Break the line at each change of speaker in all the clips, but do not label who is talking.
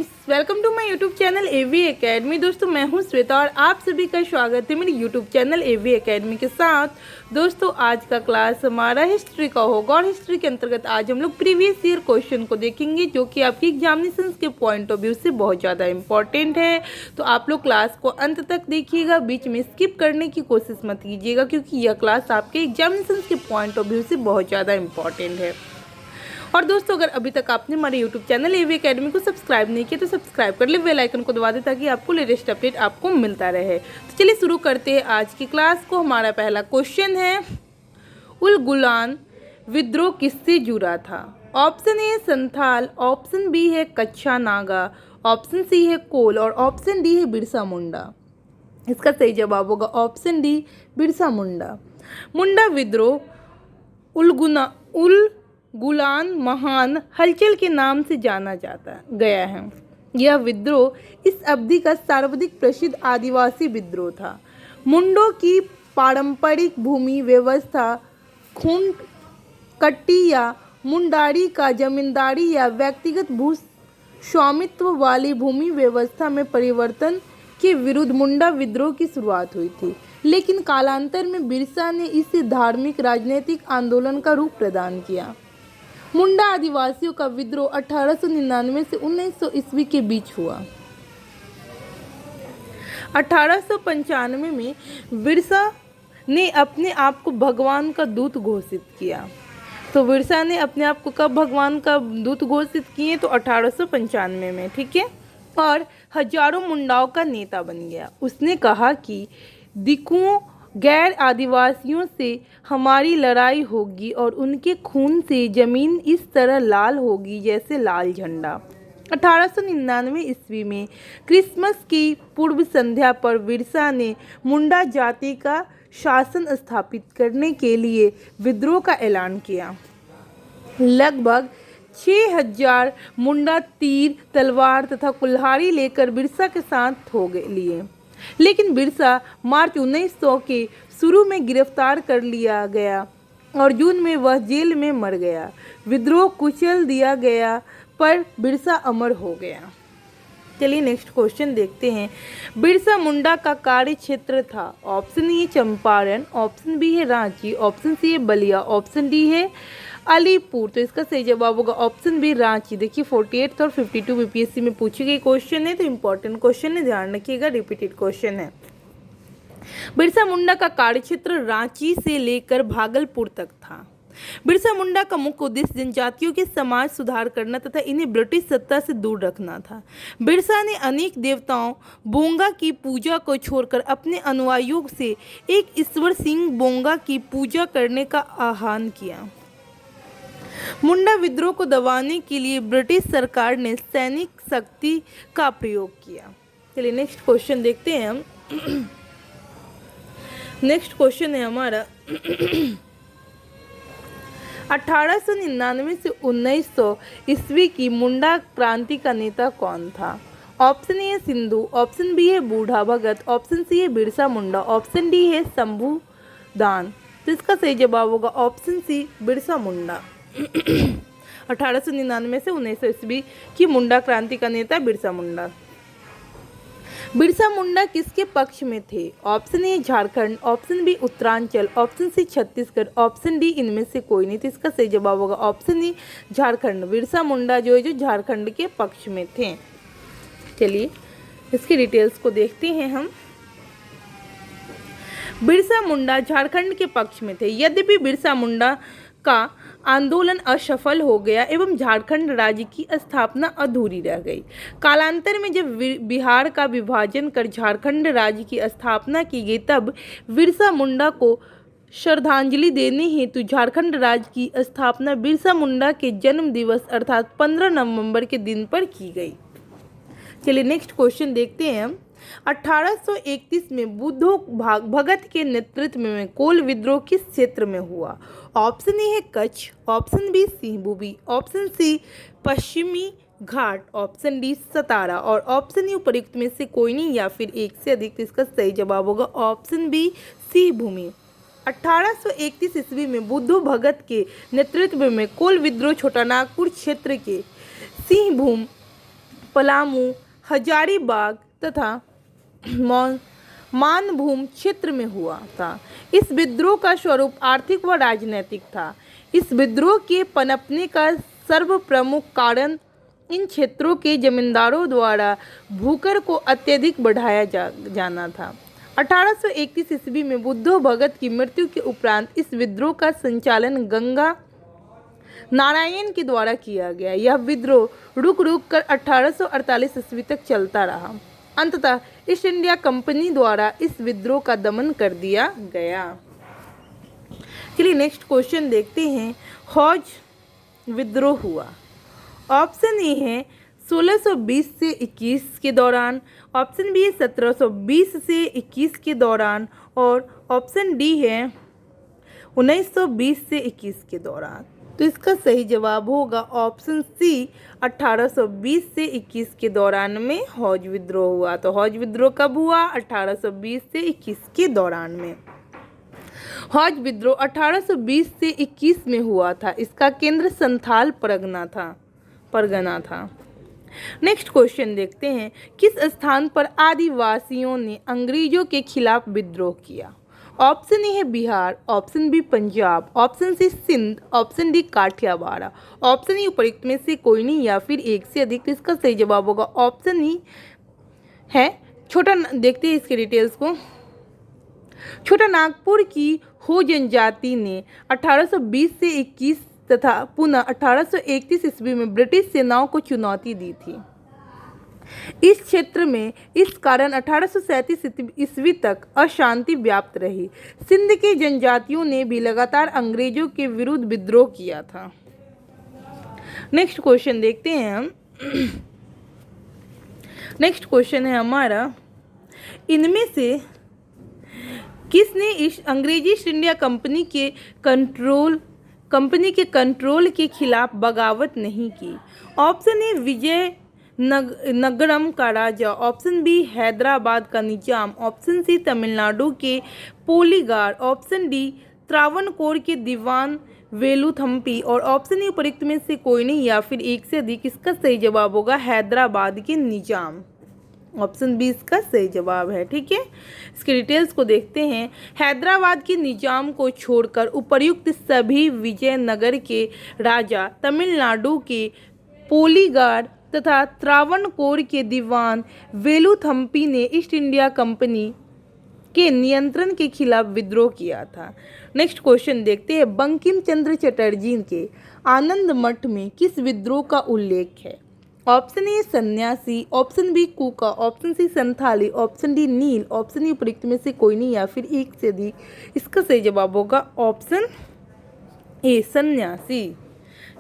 Friends, welcome to my YouTube channel AV academy. दोस्तों, मैं हूं श्वेता और आप सभी का स्वागत है मेरे यूट्यूब चैनल एवी एकेडमी के साथ। दोस्तों, आज का क्लास हमारा हिस्ट्री का होगा और हिस्ट्री के अंतर्गत आज हम लोग प्रीवियस ईयर क्वेश्चन को देखेंगे, जो कि आपकी एग्जामिनेशन के पॉइंट ऑफ व्यू से बहुत ज़्यादा इंपॉर्टेंट है। तो आप लोग क्लास को अंत तक देखिएगा, बीच में स्किप करने की कोशिश मत कीजिएगा, क्योंकि यह क्लास आपके एग्जामिनेशन के पॉइंट ऑफ व्यू से बहुत ज़्यादा इंपॉर्टेंट है। और दोस्तों, अगर अभी तक आपने हमारे यूट्यूब चैनल एवी एकेडमी को सब्सक्राइब नहीं किया तो सब्सक्राइब कर ले, बेल आइकन को दबा दे ताकि आपको लेटेस्ट अपडेट आपको मिलता रहे। तो चलिए शुरू करते हैं आज की क्लास को। हमारा पहला क्वेश्चन है, उल गुलान विद्रोह किससे जुड़ा था? Option A Santhal, option B है कच्छा नागा, ऑप्शन सी है कोल और ऑप्शन डी है बिरसा मुंडा। इसका सही जवाब होगा ऑप्शन डी, बिरसा मुंडा। मुंडा विद्रोह उल गुलान महान हलचल के नाम से जाना जाता गया है। यह विद्रोह इस अवधि का सर्वाधिक प्रसिद्ध आदिवासी विद्रोह था। मुंडों की पारंपरिक भूमि व्यवस्था खून कट्टी या मुंडारी का जमींदारी या व्यक्तिगत भू स्वामित्व वाली भूमि व्यवस्था में परिवर्तन के विरुद्ध मुंडा विद्रोह की शुरुआत हुई थी, लेकिन कालांतर में बिरसा ने इसे धार्मिक राजनीतिक आंदोलन का रूप प्रदान किया। मुंडा आदिवासियों का विद्रोह 1899 से 1900 ईस्वी के बीच हुआ। 1895 में बिरसा ने अपने आप को भगवान का दूत घोषित किया। तो बिरसा ने अपने आप को कब भगवान का दूत घोषित किए? तो 1895 में, ठीक है। और हजारों मुंडाओं का नेता बन गया। उसने कहा कि दिकुओं गैर आदिवासियों से हमारी लड़ाई होगी और उनके खून से जमीन इस तरह लाल होगी जैसे लाल झंडा। 1899 ईस्वी में क्रिसमस की पूर्व संध्या पर बिरसा ने मुंडा जाति का शासन स्थापित करने के लिए विद्रोह का ऐलान किया। लगभग 6000 मुंडा तीर, तलवार तथा कुल्हाड़ी लेकर बिरसा के साथ हो लिए, लेकिन बिरसा मार्च 1900 के शुरू में गिरफ्तार कर लिया गया और जून में वह जेल में मर गया। विद्रोह कुचल दिया गया पर बिरसा अमर हो गया। चलिए नेक्स्ट क्वेश्चन देखते हैं। बिरसा मुंडा का कार्य क्षेत्र था। Option A Champaran, option B है रांची, ऑप्शन सी है बलिया, ऑप्शन डी है अलीपुर। तो इसका सही जवाब होगा ऑप्शन बी, रांची। देखिए 48 और 52 बीपीएससी में पूछे गए क्वेश्चन है, तो इंपॉर्टेंट क्वेश्चन है, ध्यान रखिएगा, रिपीटेड क्वेश्चन है। बिरसा मुंडा का कार्यक्षेत्र रांची से लेकर भागलपुर तक था। बिरसा मुंडा का मुख्य उद्देश्य जनजातियों के समाज सुधार करना तथा इन्हें ब्रिटिश सत्ता से दूर रखना था। बिरसा ने अनेक देवताओं बोंगा की पूजा को छोड़कर अपने अनुयायियों से एक ईश्वर सिंह बोंगा की पूजा करने का आह्वान किया। मुंडा विद्रोह को दबाने के लिए ब्रिटिश सरकार ने सैनिक शक्ति का प्रयोग किया। चलिए नेक्स्ट क्वेश्चन देखते हैं हम। नेक्स्ट क्वेश्चन है हमारा 1899 से 1900 ईस्वी की मुंडा क्रांति का नेता कौन था? ऑप्शन ए है सिंधु, ऑप्शन बी है बूढ़ा भगत, ऑप्शन सी है बिरसा मुंडा, ऑप्शन डी है शंभू दान। तो इसका सही जवाब होगा ऑप्शन सी, बिरसा मुंडा। 1899 से 1900 ईस्वी की मुंडा क्रांति का नेता बिरसा मुंडा। बिरसा मुंडा किसके पक्ष में थे? Option A Jharkhand, option B Uttaranchal, option C Chhattisgarh, option D इनमें से कोई नहीं। तो इसका सही जवाब होगा ऑप्शन ई, झारखंड। बिरसा मुंडा जो झारखंड के पक्ष में थे। चलिए इसकी डिटेल्स को देखते हैं हम। बिरसा मुंडा झारखंड के पक्ष में थे। यद्यपि बिरसा मुंडा का आंदोलन असफल हो गया एवं झारखंड राज्य की स्थापना अधूरी रह गई। कालांतर में जब बिहार का विभाजन कर झारखंड राज्य की स्थापना की गई, तब बिरसा मुंडा को श्रद्धांजलि देने हेतु झारखंड राज्य की स्थापना बिरसा मुंडा के जन्म दिवस अर्थात 15 नवंबर के दिन पर की गई। चलिए नेक्स्ट क्वेश्चन देखते हैं हम। 1831 में बुद्धो भगत के नेतृत्व में कोल विद्रोह किस क्षेत्र में हुआ? ऑप्शन ए है Kutch, option B Singhbhum, option C पश्चिमी घाट, ऑप्शन डी सतारा और ऑप्शन ई उपयुक्त में से कोई नहीं या फिर एक से अधिक। तो इसका सही जवाब होगा ऑप्शन बी, सिंहभूमि। 1831 ईस्वी में बुद्धो भगत के नेतृत्व में कोल विद्रोह छोटानागपुर क्षेत्र के सिंहभूम पलामू, हजारीबाग तथा मानभूम क्षेत्र में हुआ था। इस विद्रोह का स्वरूप आर्थिक व राजनीतिक था। इस विद्रोह के पनपने का सर्वप्रमुख कारण इन क्षेत्रों के जमींदारों द्वारा भूकर को अत्यधिक बढ़ाया जाना था। 1831 ईस्वी में बुद्धो भगत की मृत्यु के उपरांत इस विद्रोह का संचालन गंगा नारायण के द्वारा किया गया। यह विद्रोह रुक रुक कर 1848 ईस्वी तक चलता रहा। अंततः ईस्ट इंडिया कंपनी द्वारा इस विद्रोह का दमन कर दिया गया। चलिए नेक्स्ट क्वेश्चन देखते हैं। हौज विद्रोह हुआ। ऑप्शन ए है 1620 से 21 के दौरान, ऑप्शन बी है 1720 से 21 के दौरान और ऑप्शन डी है 1920 से 21 के दौरान। तो इसका सही जवाब होगा ऑप्शन सी 1820 से 21 के दौरान में हौज विद्रोह हुआ। तो हौज विद्रोह कब हुआ? 1820 से 21 के दौरान में। हौज विद्रोह 1820 से 21 में हुआ था। इसका केंद्र संथाल परगना था। नेक्स्ट क्वेश्चन देखते हैं। किस स्थान पर आदिवासियों ने अंग्रेजों के खिलाफ विद्रोह किया? ऑप्शन ए है Bihar, option B Punjab, option C Sindh, option D Kathiawar, option E उपयुक्त में से कोई नहीं या फिर एक से अधिक। तो इसका सही जवाब होगा ऑप्शन ई है छोटा। देखते हैं इसके डिटेल्स को। छोटा नागपुर की हो जनजाति ने 1820 से 21 तथा पुनः 1831 ईस्वी में ब्रिटिश सेनाओं को चुनौती दी थी। इस क्षेत्र में इस कारण 1837 ईस्वी तक अशांति व्याप्त रही। सिंध के जनजातियों ने भी लगातार अंग्रेजों के विरुद्ध विद्रोह किया था। नेक्स्ट क्वेश्चन देखते हैं हम। नेक्स्ट क्वेश्चन है हमारा, इनमें से किसने इस अंग्रेजी ईस्ट इंडिया कंपनी के कंट्रोल के खिलाफ बगावत नहीं की? ऑप्शन ए विजय नगरम का राजा, ऑप्शन बी हैदराबाद का निजाम, ऑप्शन सी तमिलनाडु के पोलीगार, ऑप्शन डी त्रावणकोर के दीवान वेलुथम्पी और ऑप्शन ए उपयुक्त में से कोई नहीं या फिर एक से अधिक। इसका सही जवाब होगा हैदराबाद के निजाम। ऑप्शन बी इसका सही जवाब है। ठीक है, इसके डिटेल्स को देखते हैं। हैदराबाद के निजाम को छोड़कर उपर्युक्त सभी विजयनगर के राजा, तमिलनाडु के पोलीगार तथा त्रावणकोर के दीवान वेलुथम्पी ने ईस्ट इंडिया कंपनी के नियंत्रण के खिलाफ विद्रोह किया था। नेक्स्ट क्वेश्चन देखते हैं। बंकिम चंद्र चटर्जी के आनंद मठ में किस विद्रोह का उल्लेख है? ऑप्शन ए सन्यासी, option B Kuka, option C Santhali, option D नील, ऑप्शन ई उपयुक्त में से कोई नहीं या फिर एक से अधिक। इसका सही जवाब होगा ऑप्शन ए सन्यासी।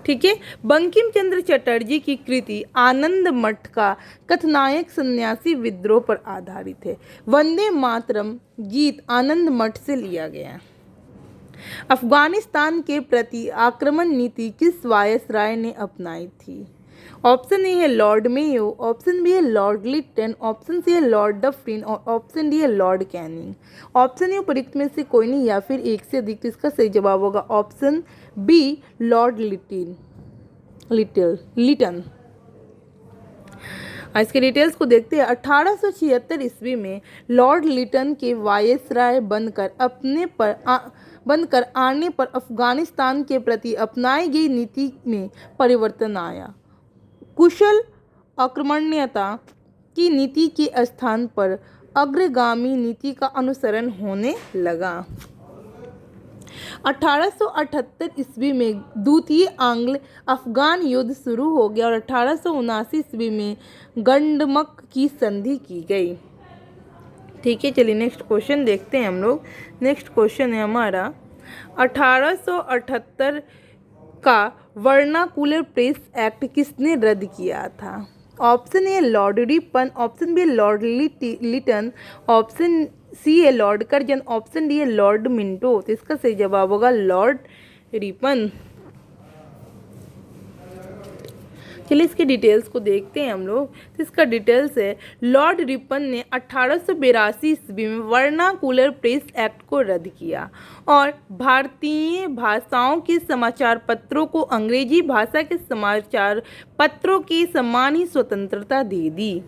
ठीक है, बंकिम चंद्र चटर्जी की कृति आनंद मठ का कथनायक सन्यासी विद्रोह पर आधारित है। वंदे मातरम गीत आनंद मठ से लिया गया। अफगानिस्तान के प्रति आक्रमण नीति किस वायसराय ने अपनाई थी? ऑप्शन ए है लॉर्ड मेयो, ऑप्शन बी है लॉर्ड लिटन, ऑप्शन सी है लॉर्ड डफरिन और ऑप्शन डी है लॉर्ड कैनिंग। ऑप्शन ए उपयुक्त में से कोई नहीं या फिर एक से अधिक। तो इसका सही जवाब होगा ऑप्शन बी लॉर्ड लिटन। इसके डिटेल्स को देखते हैं। 1876 ईस्वी में लॉर्ड लिटन के वायसराय बनकर आने पर अफगानिस्तान के प्रति अपनाई गई नीति में परिवर्तन आया। कुशल आक्रमणीयता की नीति के स्थान पर अग्रगामी नीति का अनुसरण होने लगा। 1878 ईस्वी में द्वितीय आंग्ल अफगान युद्ध शुरू हो गया और 1879 ईस्वी में गंडमक की संधि की गई। ठीक है, चलिए नेक्स्ट क्वेश्चन देखते हैं हम लोग। नेक्स्ट क्वेश्चन है हमारा 1878 का वर्नाकुलर प्रेस एक्ट किसने रद्द किया था? Option A Lord Ripon, option B Lord Lytton, option C है लॉर्ड कर्जन, ऑप्शन डी है लॉर्ड मिंटो। तो इसका सही जवाब होगा लॉर्ड रिपन। चलिए इसके डिटेल्स को देखते हैं हम लोग। तो इसका डिटेल्स है, लॉर्ड रिपन ने 1882 ईस्वी में वर्नाकुलर प्रेस एक्ट को रद्द किया और भारतीय भाषाओं के समाचार पत्रों को अंग्रेजी भाषा के समाचार पत्रों के समान ही स्वतंत्रता दे दी।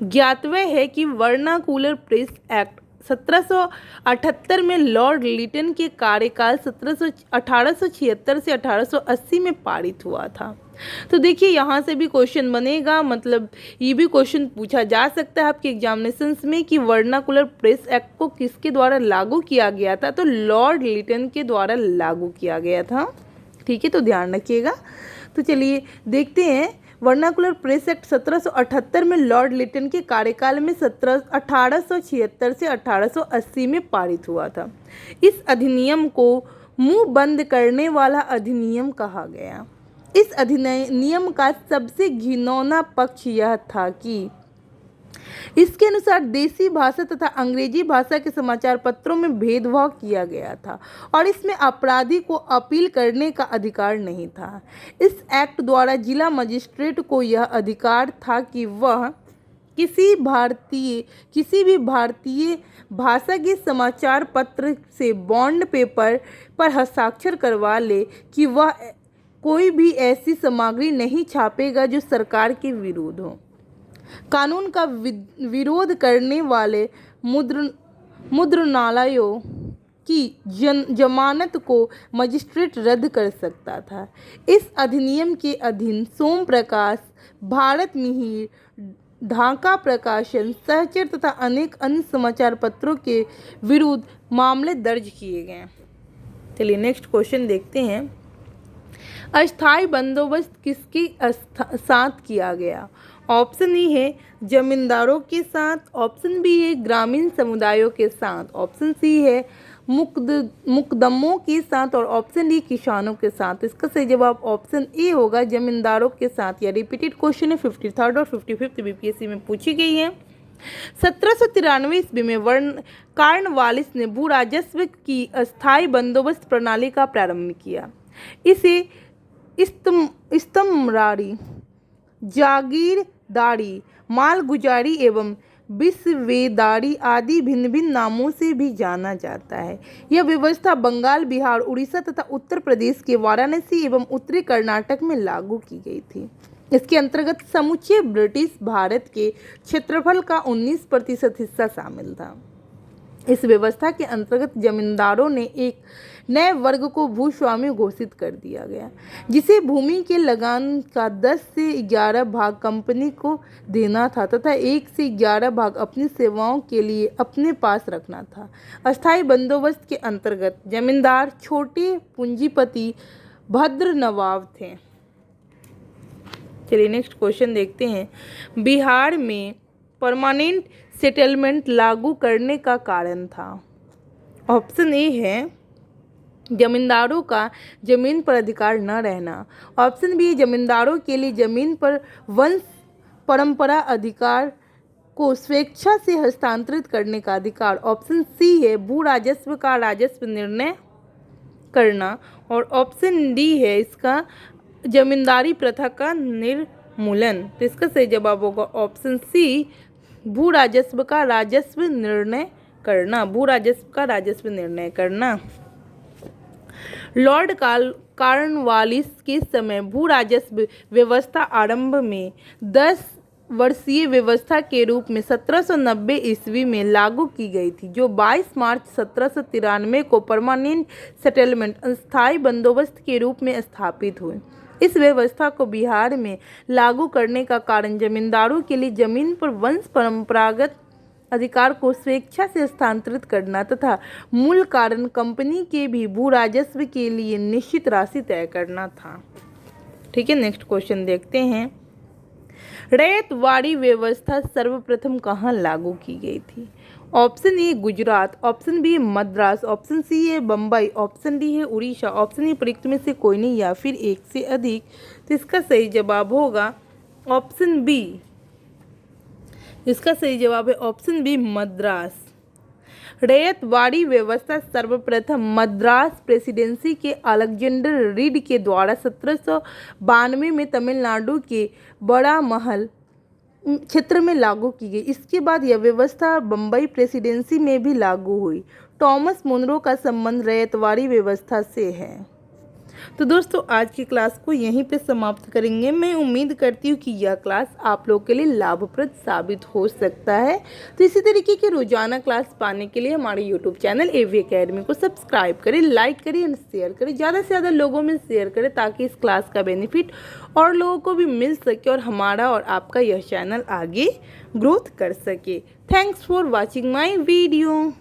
ज्ञातव्य है कि वर्नाकुलर प्रेस एक्ट 1778 में लॉर्ड लिटन के कार्यकाल 1876 से 1880 में पारित हुआ था। तो देखिए यहाँ से भी क्वेश्चन बनेगा, मतलब ये भी क्वेश्चन पूछा जा सकता है आपके एग्जामिनेशंस में कि वर्नाकुलर प्रेस एक्ट को किसके द्वारा लागू किया गया था। तो लॉर्ड लिटन के द्वारा लागू किया गया था। ठीक है, तो ध्यान रखिएगा। तो चलिए देखते हैं, वर्नाकुलर प्रेस एक्ट 1778 में लॉर्ड लिटन के कार्यकाल में 1876 से 1880 में पारित हुआ था। इस अधिनियम को मुंह बंद करने वाला अधिनियम कहा गया। इस अधिनियम का सबसे घिनौना पक्ष यह था कि इसके अनुसार देसी भाषा तथा अंग्रेजी भाषा के समाचार पत्रों में भेदभाव किया गया था और इसमें अपराधी को अपील करने का अधिकार नहीं था। इस एक्ट द्वारा जिला मजिस्ट्रेट को यह अधिकार था कि वह किसी भी भारतीय भाषा के समाचार पत्र से बॉन्ड पेपर पर हस्ताक्षर करवा ले कि वह कोई भी ऐसी सामग्री नहीं छापेगा जो सरकार के विरुद्ध हो। कानून का विरोध करने वाले मुद्रणालयों की जमानत को मजिस्ट्रेट रद्द कर सकता था। इस अधिनियम के अधीन सोम प्रकाश, भारत मिहिर, ढाका प्रकाशन, सहचर तथा अनेक अन्य समाचार पत्रों के विरुद्ध मामले दर्ज किए गए। चलिए नेक्स्ट क्वेश्चन देखते हैं। अस्थायी बंदोबस्त किसके साथ किया गया? ऑप्शन ए है जमींदारों के साथ, ऑप्शन बी है ग्रामीण समुदायों के साथ, ऑप्शन सी है मुकदमों के साथ और ऑप्शन डी किसानों के साथ। इसका सही जवाब ऑप्शन ए होगा, जमींदारों के साथ। यह रिपीटेड क्वेश्चन है, 53rd और 55th बीपीएससी में पूछी गई है। 1793 ईस्वी में कॉर्नवालिस ने भू राजस्व की अस्थायी बंदोबस्त प्रणाली का प्रारंभ किया। इसे इस्तमरारी, जागीरदारी, मालगुजारी एवं विस्वेदारी आदि भिन्न भिन्न नामों से भी जाना जाता है। यह व्यवस्था बंगाल, बिहार, उड़ीसा तथा उत्तर प्रदेश के वाराणसी एवं उत्तरी कर्नाटक में लागू की गई थी। इसके अंतर्गत समूचे ब्रिटिश भारत के क्षेत्रफल का 19% हिस्सा शामिल था। इस व्यवस्था के अंतर्गत जमींदारों ने एक नए वर्ग को भूस्वामी घोषित कर दिया गया, जिसे भूमि के लगान का 10 से 11 भाग कंपनी को देना था तथा 1 से 11 भाग अपनी सेवाओं के लिए अपने पास रखना था। अस्थायी बंदोबस्त के अंतर्गत जमींदार छोटे पूंजीपति भद्र नवाब थे। चलिए नेक्स्ट क्वेश्चन देखते हैं। बिहार में परमानेंट सेटलमेंट लागू करने का कारण था। ऑप्शन ए है जमींदारों का जमीन पर अधिकार न रहना, ऑप्शन बी जमींदारों के लिए जमीन पर वंश परंपरा अधिकार को स्वेच्छा से हस्तांतरित करने का अधिकार, ऑप्शन सी है भू राजस्व का राजस्व निर्णय करना और ऑप्शन डी है इसका जमींदारी प्रथा का निर्मूलन। तो इसका सही जवाब होगा ऑप्शन सी, भू राजस्व का राजस्व निर्णय करना, भू राजस्व का राजस्व निर्णय करना। लॉर्ड कॉर्नवालिस के समय भू राजस्व व्यवस्था आरंभ में 10 वर्षीय व्यवस्था के रूप में 1790 ईस्वी में लागू की गई थी, जो 22 मार्च 1793 को परमानेंट सेटलमेंट अस्थायी बंदोबस्त के रूप में स्थापित हुई। इस व्यवस्था को बिहार में लागू करने का कारण जमींदारों के लिए जमीन पर वंश परंपरागत अधिकार को स्वेच्छा से हस्तांतरित करना तथा मूल कारण कंपनी के भी भू राजस्व के लिए निश्चित राशि तय करना था। ठीक है, नेक्स्ट क्वेश्चन देखते हैं। रैयतवाड़ी व्यवस्था सर्वप्रथम कहाँ लागू की गई थी? Option A Gujarat, option B Madras, option C है बम्बई, ऑप्शन डी है उड़ीसा, ऑप्शन ए प्रयुक्त में से कोई नहीं या फिर एक से अधिक। तो इसका सही जवाब होगा ऑप्शन बी। इसका सही जवाब है ऑप्शन बी मद्रास। रैयतवाड़ी व्यवस्था सर्वप्रथम मद्रास प्रेसिडेंसी के अलेक्जेंडर रीड के द्वारा 1792 में तमिलनाडु के बड़ा महल क्षेत्र में लागू की गई। इसके बाद यह व्यवस्था बम्बई प्रेसिडेंसी में भी लागू हुई। टॉमस मुनरो का संबंध रैयतवाड़ी व्यवस्था से है। तो दोस्तों आज की क्लास को यहीं पे समाप्त करेंगे। मैं उम्मीद करती हूँ कि यह क्लास आप लोग के लिए लाभप्रद साबित हो सकता है। तो इसी तरीके की रोजाना क्लास पाने के लिए हमारे यूट्यूब चैनल AV Academy को सब्सक्राइब करें, लाइक करें और शेयर करें। ज़्यादा से ज़्यादा लोगों में शेयर करें ताकि इस क्लास का बेनिफिट और लोगों को भी मिल सके और हमारा और आपका यह चैनल आगे ग्रोथ कर सके। Thanks for watching my video.